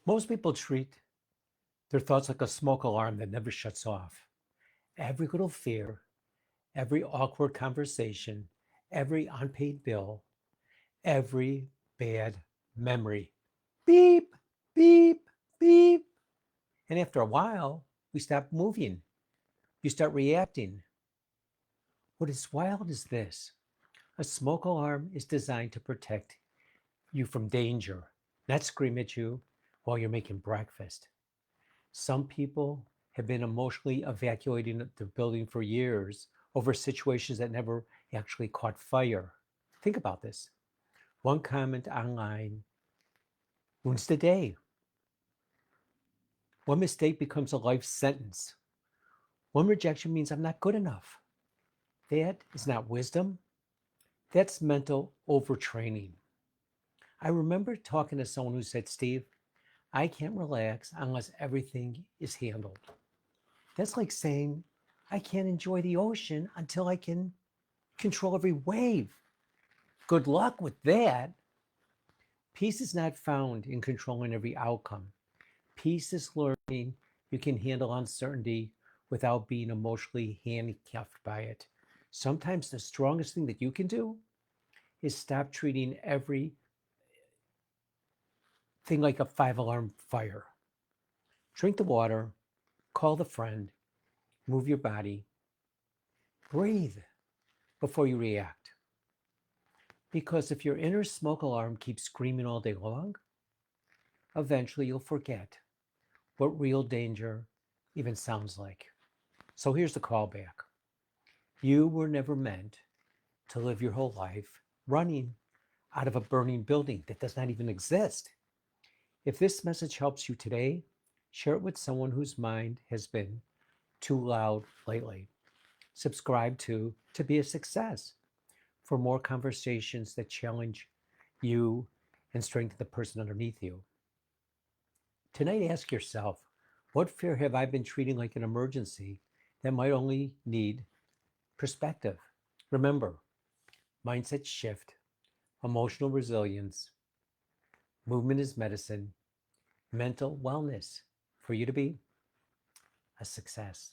Most people treat their thoughts like a smoke alarm that never shuts off. Every little fear, every awkward conversation, every unpaid bill, every bad memory. Beep, beep, beep. And after a while, we stop moving. You start reacting. What is wild is this: a smoke alarm is designed to protect you from danger, not scream at you while you're making breakfast. Some people have been emotionally evacuating the building for years over situations that never actually caught fire. Think about this. One comment online ruins the day. One mistake becomes a life sentence. One rejection means I'm not good enough. That is not wisdom. That's mental overtraining. I remember talking to someone who said, Steve, I can't relax unless everything is handled. That's like saying, I can't enjoy the ocean until I can control every wave. Good luck with that. Peace is not found in controlling every outcome. Peace is learning you can handle uncertainty without being emotionally handicapped by it. Sometimes the strongest thing that you can do is stop treating everything like a five-alarm fire. Drink the water, call the friend, move your body, breathe before you react. Because if your inner smoke alarm keeps screaming all day long, eventually you'll forget what real danger even sounds like. So here's the callback. You were never meant to live your whole life running out of a burning building that does not even exist. If this message helps you today, share it with someone whose mind has been too loud lately. Subscribe to Be a Success for more conversations that challenge you and strengthen the person underneath you. Tonight, ask yourself, what fear have I been treating like an emergency that might only need perspective? Remember, mindset shift, emotional resilience, movement is medicine, mental wellness for you to be a success.